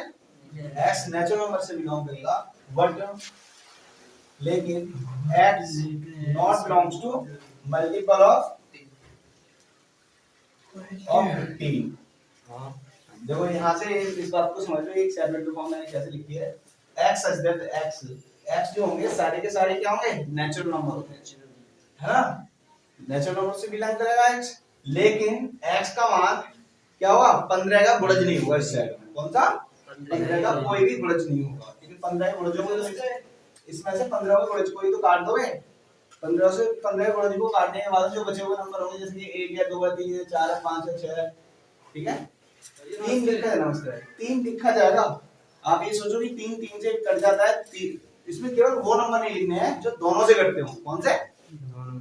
S1: x नेचुरल नंबर से बिलोंग करेगा, बट लेकिन x not belongs to multiple of 15। देखो यहाँ से इस बात को समझ लो, एक सेट बिल्डर फॉर्म मैंने कैसे लिखी है, x सच दैट x जो होंगे सारे के सारे क्या होंगे नेचुरल नंबर होंगे, है ना, नेचुरल नंबर से बिलोंग करेगा x, लेकिन x का मान क्या होगा 15 का गुणज नहीं होगा इस सेट में, कौन सा 15 का कोई भी गुणज नहीं होगा, क्योंकि 15 के गुणजों को इसमें से 15 का गुणज कोई तो काट दोगे, 15 से 15 गुणज को काटने के बाद जो बचे हुए नंबर होंगे, जैसे कि 1 या 2 या 3 या 4 या 5 या 6, ठीक है, 3 लिखा है, नमस्कार 3 लिखा जाएगा, आप ये सोचो कि 3 3 से कट जाता है, इसमें केवल वो नंबर नहीं लिखने हैं जो दोनों से कटते हो, कौन से,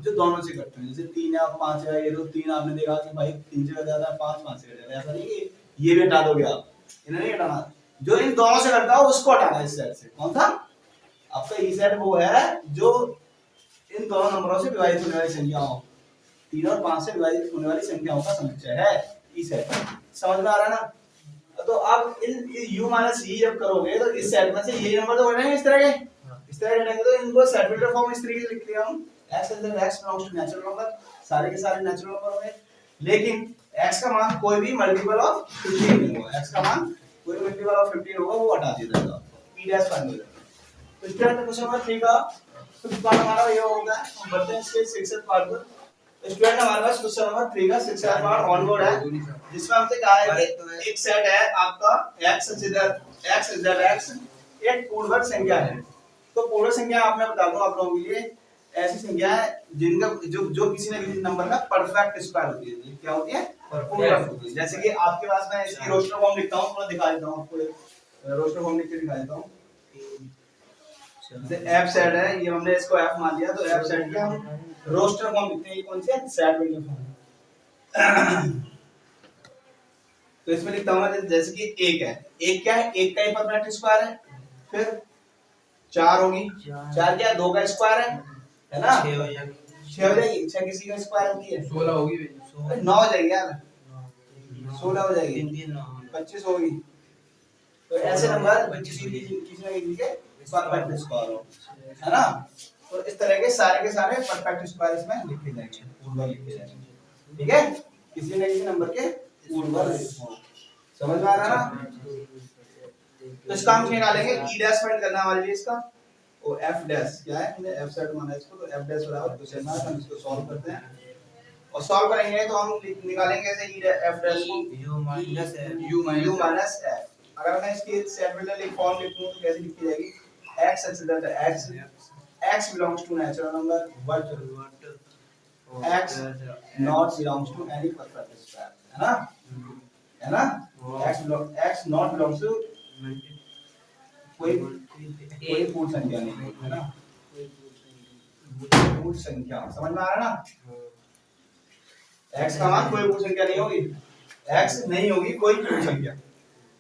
S1: जो दोनों से कटते हैं, जैसे 3 या 5 है, ये तो 3 आपने देखा कि भाई 3 से कट जाता है, 5 से कट जाता है, ऐसा नहीं कि ये भी हटा दोगे आप, इन्हें नहीं हटाना, जो इन दोनों से कटता है उसको हटाना इस सेट से, कौन सा आपका ई सेट वो है जो इन दोनों नंबरों से विभाजित होने वाली संख्याओं, 3 और 5 से विभाजित होने वाली संख्याओं का समुच्चय है ई सेट। समझ में आ रहा है ना? तो अब इन u माइनस ई जब करोगे तो इस सेट में से ये नंबर तो बनेंगे इस तरह के, इस तरह के तो इनको सेट बिल्डर फॉर्म इस तरीके से लिख लिया हम, x is the x belongs to natural number, सारे के सारे नेचुरल नंबर होंगे, लेकिन x का मान कोई भी मल्टीपल ऑफ 15 नहीं होगा, x का मान कोई मल्टीपल ऑफ 15 होगा वो हटा दिया जाएगा, p डैश फाइंड हो जाएगा। तो इस तरह का क्वेश्चन नंबर 3 का फिफ्थ पार्ट हमारा ये होगा। हम बढ़ते हैं इसके 6th पार्ट पर। स्टूडेंट हमारे पास क्वेश्चन नंबर 3 का 6th पार्ट ऑनवर्ड है, जिसमें हमसे कहा है कि एक सेट है आपका x इज दैट x एक पूर्णवर्ग संख्या है। तो पूर्ण संख्या आप मैं बता दूं आप लोगों के लिए ऐसी संख्या है जिनका जो किसी न किसी नंबर का परफेक्ट स्क्वायर होती है। क्या होती है? पूर्णवर्ग होती है। जैसे कि आपके पास मैं इसकी रोस्टर फॉर्म लिखता हूं, थोड़ा दिखा देता हूं आपको, रोस्टर फॉर्म लिख के दिखा देता हूं। जैसे f सेट है, ये हमने इसको f मान लिया, तो f सेट के हम रोस्टर फॉर्म लिखते हैं। ये कौन सी है? Set builder form. तो इसमें लिखता हूं मैं जैसे कि एक है, एक क्या है? एक का ही परफेक्ट स्क्वायर है, फिर 4 होगी, 4 क्या? 2 का स्क्वायर है ना? 6 हो जाएगी, 6 किसी का स्क्वायर होती है
S2: 16 होगी,
S1: 9 हो जाएगी यार, 16 हो जाएगी, 25 होगी। तो ऐसे नंबर किसी न किसी के परफेक्ट स्क्वायर हो, है ना? तो इस तरह के सारे परफेक्ट स्क्वायर इसमें लिखे जाएंगे, पूर्णवर्ग लिखे जाएंगे, ठीक है? किसी न किसी नंबर के पूर्णवर्ग हो। समझ में आ रहा है ना? तो इसका हम निकालेंगे ई डैश फाइंड करना हमारे लिए इसका, और एफ डैश क्या है? हमने एफ सेट माना इसको, तो एफ डैश बराबर क्वेश्चन है, हम इसको सॉल्व करते हैं और सॉल्व करेंगे तो हम निकालेंगे ऐसे ई एफ डैश को u माइनस f। अगर मैं इसकी सेट बिल्डर एक फॉर्म लिखूं तो कैसे लिखी जाएगी? x x belongs to natural number but x not belongs to any perfect square, है ना? है ना? x not belongs to कोई पूर्ण संख्या नहीं, है ना? पूर्ण संख्या, समझ में आ रहा है ना? x का मान कोई पूर्ण संख्या नहीं होगी, x नहीं होगी कोई पूर्ण संख्या,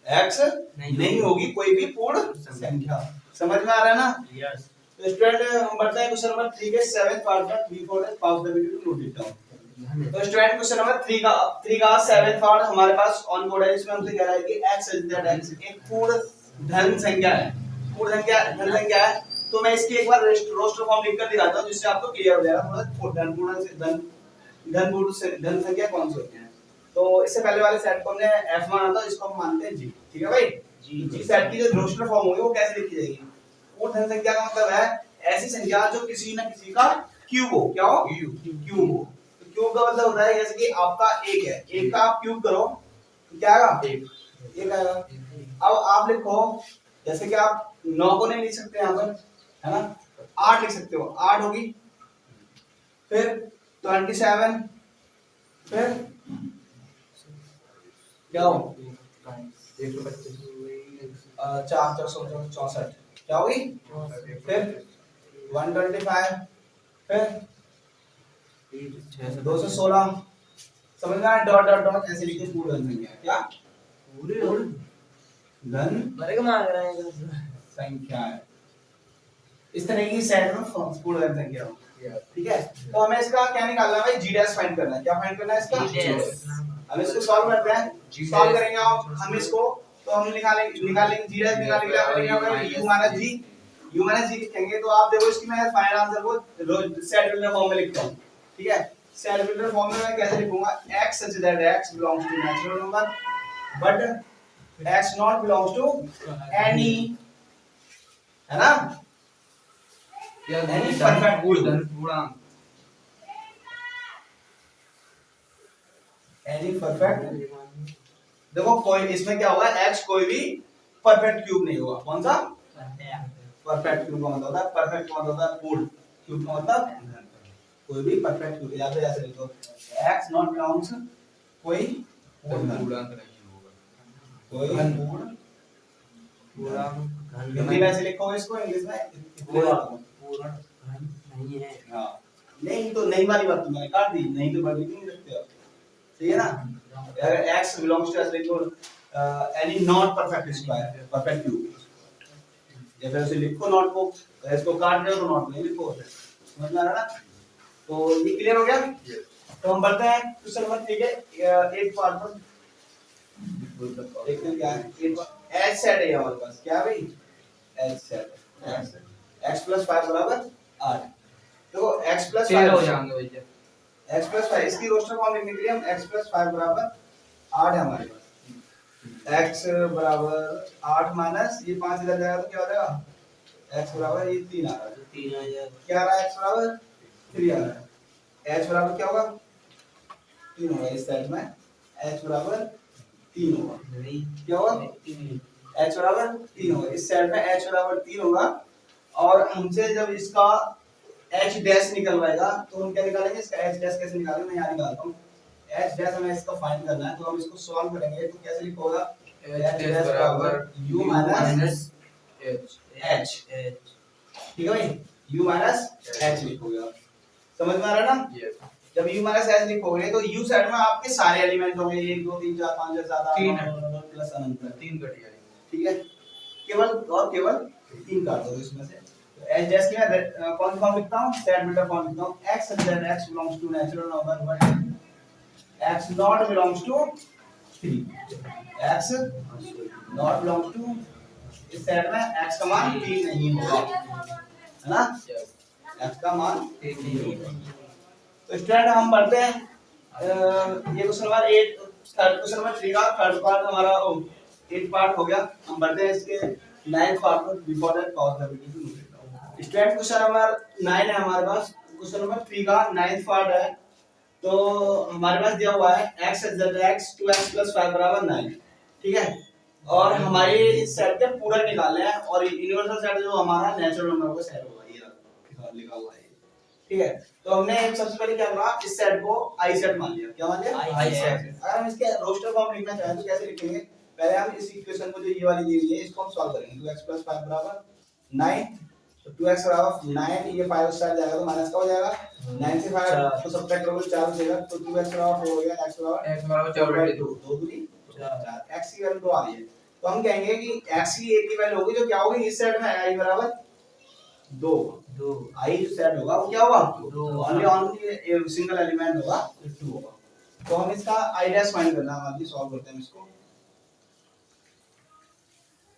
S1: x नहीं होगी कोई भी पूर्ण संख्या। समझ में आ रहा है ना? यस। तो स्टूडेंट हम बढ़ते हैं क्वेश्चन नंबर 3 के 7th पार्ट पर। Before that pause the video to note it down. तो स्टूडेंट क्वेश्चन नंबर 3 का 7th पार्ट हमारे पास ऑन बोर्ड है। इसमें हमसे कह रहा है कि x इज दैट x एक पूर्ण धन संख्या है, पूर्ण धन संख्या है। तो मैं इसकी एक बार रोस्टर फॉर्म लिखकर दिखाता हूं जिससे आपको क्लियर हो जाएगा थोड़ा धन पूर्ण से धन संख्या कौन सी होती है। तो इससे पहले वाले सेट को हमने f माना था, इसको हम मानते हैं g, ठीक है भाई? जी सेट की जो रोस्टर फॉर्म होगी वो कैसे लिखी जाएगी? पूर्ण धन संख्या का मतलब है ऐसी संख्या जो किसी न किसी का क्यूब हो। क्या हो? क्यूब हो। तो क्यूब का मतलब होता है जैसे कि आपका एक है, एक का आप क्यूब करो तो क्या आएगा? एक आएगा। अब आप लिखो जैसे कि आप 9 को नहीं लिख सकते यहाँ पर, है ना? 8 लिख सकते हो, 8 होगी, फिर 27, फिर क्या हो? 464 क्या होगी? फिर 125, फिर 216। समझ में आया? डॉट डॉट डॉट ऐसे लिखे पूर्ण धन संख्या। क्या पूर्ण धन संख्या है? इस तरह की सेट में पूर्ण धन संख्या हो, ठीक है? तो हमें इसका क्या निकालना है भाई? जी डैश फाइंड करना है। क्या फाइंड करना है इसका? हम इसको सॉल्व करते हैं, सॉल्व करेंगे हम इसको, तो हम निकालेंगे जी डैश निकालने के लिए हमें क्या होगा? u माइनस g लिखेंगे। तो आप देखो इसकी मैं फाइनल आंसर को सेट बिल्डर फॉर्म में लिखता हूं, ठीक है? सेट बिल्डर फॉर्म में मैं कैसे लिखूंगा? x such that x belongs to natural number but x not belongs to any, है ना? any perfect पूर्णांक, any perfect। देखो कोई इसमें क्या होगा? x कोई भी परफेक्ट क्यूब नहीं होगा। कौन सा? परफेक्ट क्यूब का मतलब होता है, परफेक्ट का मतलब होता है पूर्ण, क्यूब का मतलब कोई भी परफेक्ट क्यूब। या तो ऐसे लिखो x नॉट बिलोंग्स कोई पूर्णांक नहीं होगा, कोई पूर्णांक। हिंदी में ऐसे लिखो इसको, इंग्लिश में पूर्ण नहीं है। हां नहीं तो नहीं वाली बात तो मैंने काट दी, नहीं तो लिख नहीं सकते हो, सही है ना? अगर x बिलोंग्स टू ऐसे लिखो any not perfect square, perfect cube, या फिर उसे लिखो नॉट को, इसको काट रहे हो तो नॉट नहीं लिखो, समझ में आ रहा ना? तो ये क्लियर हो गया। तो हम बढ़ते हैं क्वेश्चन नंबर 3 के 8 पार्ट पर। देखते हैं क्या है। एच सेट है हमारे पास, क्या भाई? एच सेट x प्लस 5 बराबर 8। देखो x प्लस 5
S2: हो जाएंगे भैया।
S1: x प्लस 5 इसकी रोस्टर फॉर्म लिखने के लिए हम x प्लस 5 बराबर 8 है हमारे पास। x बराबर 8 माइनस ये 5 इधर जाएगा तो क्या हो जाएगा? x बराबर ये 3 आ रहा है, 3 आ जाएगा। क्या आ रहा है? x बराबर 3 आ रहा है। h बराबर क्या होगा? 3 होगा। इस सेट में h बराबर 3 होगा। क्या होगा? h बराबर 3 होगा। इस सेट में h बराबर 3 होगा। और हमसे जब इसका h डैश निकलवाएगा तो हम क्या निकालेंगे? इसका h डैश कैसे निकालेंगे? मैं यहाँ निकालता हूँ। h डैश हमें इसका फाइंड करना है, तो हम इसको सॉल्व करेंगे तो कैसे लिखोगा? h डैश बराबर u माइनस h। ठीक है भाई, u माइनस h लिखोगे आप। समझ में आ रहा है ना? जब u माइनस h लिखोगे तो u सेट में आपके सारे एलिमेंट होंगे, 1 2 3 4 5 6 7 8 प्लस अनंत 3 कट जाएंगे। ठीक है, केवल 3 काट दो इसमें से। तो h डैश की मैं कौन सा फॉर्म लिखता हूं? सेट बिल्डर फॉर्म लिखता हूं। x such that x belongs to natural number but x not belongs to 3। x not belongs to, इस सेट में x का मान 3 नहीं होगा, है ना? x का मान 3 नहीं होगा। तो स्टूडेंट हम बढ़ते हैं ये question number 8 third question number 3 का थर्ड पार्ट हमारा 8 पार्ट हो गया। हम बढ़ते हैं इसके 9th पार्ट पर। Before that pause the video. Student question number 9 है हमारे पास। क्वेश्चन नंबर 3 का 9th पार्ट है। तो हमारे पास दिया हुआ है x x 2x plus 5 बराबर 9। ठीक है, और हमारे इस सेट के पूरा निकालने हैं और यूनिवर्सल सेट जो हमारा नेचुरल नंबर का सेट होगा, ये लिखा हुआ है। ठीक है, तो हमने सबसे पहले क्या करा? इस सेट को आई सेट मान लिया। क्या मान लिया? आई सेट। अगर हम इसके रोस्टर फॉर्म लिखना चाहें तो कैसे लिखेंगे? पहले हम इस इक्वेशन को जो ये वाली दी हुई है इसको हम सॉल्व करेंगे। 2x plus 5 बराबर 9। तो 2x बराबर 9, ये 5 उस साइड जाएगा तो माइनस का हो जाएगा। 9 से 5 को सब्ट्रैक्ट करोगे 4 हो जाएगा। तो 2x बराबर 4 हो गया। x बराबर 4/2, 2 दूनी 4। x की वैल्यू 2 आ रही है, तो हम कहेंगे कि x की एक ही वैल्यू होगी जो क्या होगी? इस सेट में i बराबर 2। i जो सेट होगा वो क्या होगा? 2। ओनली सिंगल एलिमेंट होगा, 2 होगा। तो हम इसका i डैश फाइंड करना है। अभी सॉल्व करते हैं इसको।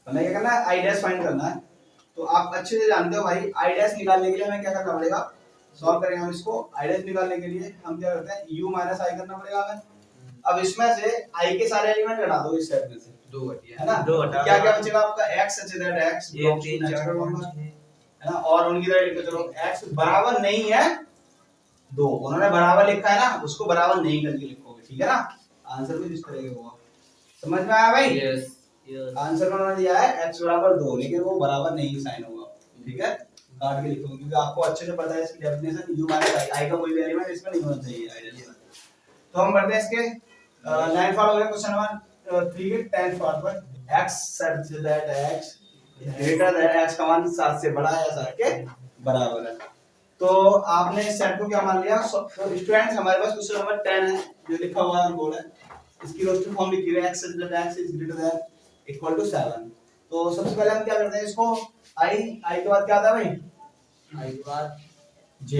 S1: हमें क्या करना है? i डैश फाइंड करना है। तो आप अच्छे से जानते हो भाई, i डैश निकालने के लिए हमें क्या करना पड़ेगा? सॉल्व करेंगे हम इसको। i डैश निकालने के लिए हम क्या करते हैं? u माइनस i करना पड़ेगा हमें। अब इसमें से i के सारे एलिमेंट हटा दो इस सेट में से। 2 है ना? 2 हटा, क्या क्या बचेगा आपका? x such that x belongs to natural number, है ना? और उनकी तरह लिखो। चलो x बराबर नहीं है 2, उन्होंने बराबर लिखा है ना, उसको बराबर नहीं करके लिखोगे। ठीक है ना? आंसर भी इस तरह का होगा। समझ में आया भाई? यस। आंसर में उन्होंने दिया है x बराबर 2, लेकिन वो बराबर नहीं साइन होगा। ठीक है, काट के लिखोगे क्योंकि आपको अच्छे से पता है इसकी डेफिनेशन। u माइनस i का कोई भी एलिमेंट इसमें नहीं होना चाहिए आइडियली। तो हम बढ़ते हैं इसके 9th पार्ट हो गया। क्वेश्चन नंबर 3 के 10th पार्ट पर। x such that x greater than x का मान 7 से बड़ा है या 7 के बराबर है। तो आपने इस सेट को क्या मान लिया? तो स्टूडेंट्स हमारे पास क्वेश्चन नंबर 10 है जो लिखा हुआ है बोर्ड है। इसकी रोस्टर फॉर्म लिखी हुई है x such that x is greater than equal to 7। तो सबसे पहले हम क्या करते हैं? इसको i के बाद क्या आता है भाई? i के बाद j।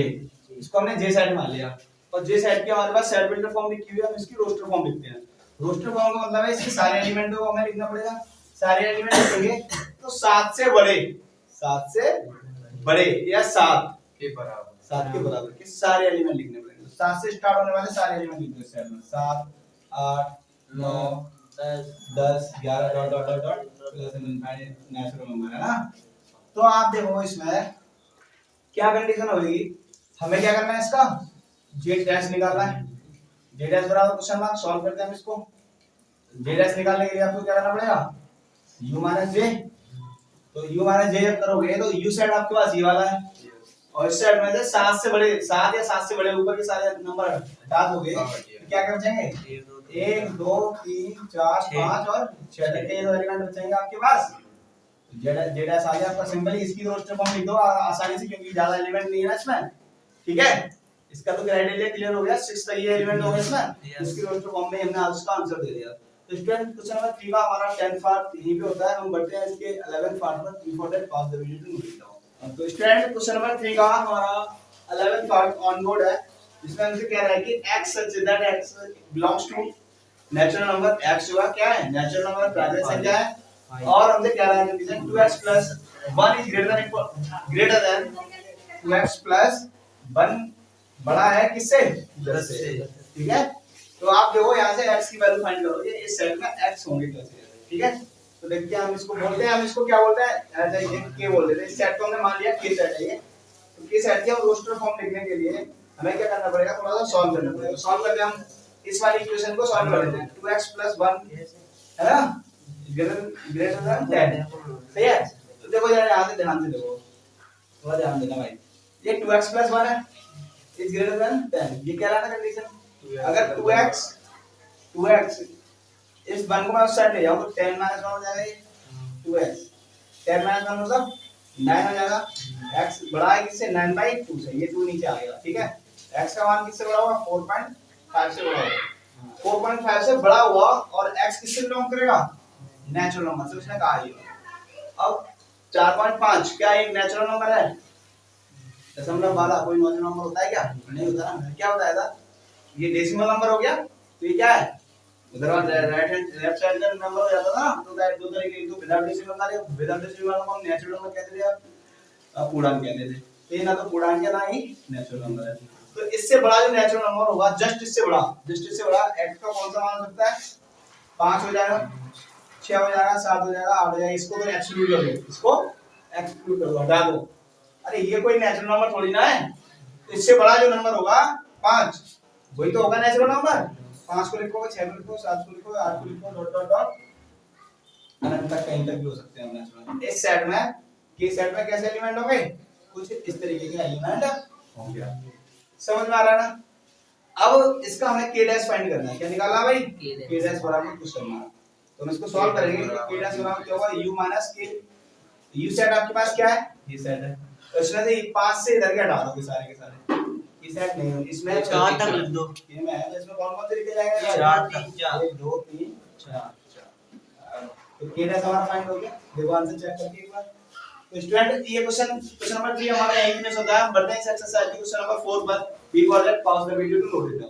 S1: इसको हमने j सेट मान लिया और j सेट के हमारे पास सेट बिल्डर फॉर्म लिखी हुई है। हम इसकी रोस्टर फॉर्म लिखते हैं। रोस्टर फॉर्म का मतलब है इसके सारे एलिमेंट को हमें लिखना पड़ेगा। सारे एलिमेंट लिखेंगे तो 7 से बड़े या 7 के बराबर के सारे एलिमेंट लिखने पड़ेंगे। तो 7 से स्टार्ट होने वाले सारे एलिमेंट लिख दो इस सेट में। 7 8 9 10 11 dot dot dot dot natural number, है ना? तो आप देखो इसमें क्या कंडीशन होगी? हमें क्या करना है? इसका j डैश निकालना है। j डैश बराबर क्वेश्चन मार्क। सॉल्व करते हैं हम इसको। j डैश निकालने के लिए आपको क्या करना पड़ेगा? u minus j। तो u माइनस j जब करोगे तो u सेट आपके पास ये वाला है और इस सेट में से 7 से बड़े 7 या 7 से बड़े ऊपर के सारे नंबर हटा दोगे तो क्या कर बचेंगे? 1 2 3 4 5 और 6 तक के एलिमेंट बचेंगे आपके पास। j डैश आ गया आपका। सिंपली इसकी रोस्टर फॉर्म लिख दो आसानी से, क्योंकि ज्यादा एलिमेंट नहीं है ना इसमें। ठीक है, इसका तो क्राइटेरिया क्लियर हो गया। 6 तक ये एलिमेंट हो गए इसमें। इसकी रोस्टर फॉर्म में हमने उसका आंसर दे दिया। तो स्टूडेंट क्वेश्चन नंबर 3 का हमारा 10th पार्ट यहीं पे होता है। हम बढ़ते हैं इसके 11th पार्ट पर। Before that pause the video to note down. तो स्टूडेंट क्वेश्चन नंबर 3 का हमारा 11th पार्ट ऑन बोर्ड है, जिसमें हमसे कह रहा है कि x such that x belongs to natural number x हुआ क्या है, नेचुरल नंबर प्राकृतिक संख्या है, और हमसे कह रहा है condition 2x plus 1 is greater than 2x plus 1 बड़ा है किससे, 10 से, ठीक है। तो आप देखो यहाँ से x की वैल्यू फाइंड करोगे, इस सेट में x होंगे कैसे, ठीक है। तो देखते हैं हम इसको बोलते हैं, हम इसको क्या बोलते हैं, ऐसा ही के बोल देते हैं। इस सेट को हमने मान लिया के सेट है ये, तो के सेट के रोस्टर फॉर्म लिखने के लिए हमें क्या करना पड़ेगा, थोड़ा सा सॉल्व करना पड़ेगा। सॉल्व करके हम इस वाली इक्वेशन को सॉल्व कर लेते हैं, 2x plus 1 है ना, ग्रेटर देन 10, सही है। तो देखो जरा यहाँ से ध्यान से देखो, थोड़ा ध्यान देना भाई, ये 2x plus 1 है, इज ग्रेटर देन 10, ये क्या लाना कंडीशन, अगर 2x इस 1 को मैं उस साइड ले जाऊं तो 10 माइनस 1 हो जाएगा, ये 2x 10 माइनस 1 मतलब 9 हो जाएगा, x बड़ा है किससे, 9/2 से, ये 2 नीचे आ गया, ठीक है। x का मान किससे बड़ा होगा, 4.5 से बड़ा होगा, 4.5 से बड़ा हुआ, और x किससे बिलोंग करेगा, नेचुरल नंबर से, उसने कहा ये। अब 4.5 क्या एक नेचुरल नंबर है, दशमलव वाला कोई नेचुरल नंबर होता है क्या, नहीं होता ना, क्या होता है था? ये डेसिमल नंबर हो गया, तो ये क्या है, उधर राइट हैंड लेफ्ट साइड का नंबर हो जाता था ना, तो दो तरीके, एक तो विदाउट डेसिमल वाले, विदाउट डेसिमल वाला को हम नेचुरल नंबर कहते थे, आप पूर्णांक कहते थे, तो ये ना तो पूर्णांक है ना ही नेचुरल नंबर है। तो इससे बड़ा जो नेचुरल नंबर होगा, जस्ट इससे बड़ा x का कौन सा मान हो सकता है, 5 हो जाएगा, 6 हो जाएगा, 7 हो जाएगा, 8 हो जाएगा, इसको तो एक्सक्लूड कर दो, इसको एक्सक्लूड कर दो, हटा दो। अरे ये कोई नेचुरल नंबर थोड़ी ना है, तो इससे बड़ा जो नंबर होगा 5, वही तो होगा नेचुरल नंबर। 5 को लिखो, 6 को लिखो, 7 को लिखो, 8 को लिखो, डॉट डॉट डॉट अनंत तक, कहीं तक भी हो सकते हैं नेचुरल। इस सेट में, के सेट में कैसे एलिमेंट होंगे, कुछ इस तरीके के एलिमेंट होंगे, समझ में आ रहा है ना। अब इसका हमें के डैश फाइंड करना है, क्या निकालना भाई, के डैश बराबर कुछ करना है, तो हम इसको सॉल्व करेंगे। के डैश बराबर क्या होगा, u माइनस के, u सेट आपके पास क्या है, ये सेट है, तो इसमें से 5 से इधर के हटा दोगे सारे के सारे, ये सेट नहीं है, इसमें 4 तक लिख दो, ये में है, तो इसमें कौन कौन से लिखे जाएंगे, 4 3 4 1 2 3 4, तो के डैश हमारा फाइंड हो गया। देखो आंसर चेक करके एक बार। तो स्टूडेंट ये क्वेश्चन नंबर 3 हमारा यहीं फिनिश होता है। बढ़ते हैं इस एक्सरसाइज की क्वेश्चन नंबर 4 पर। Before that, pause the video to note it.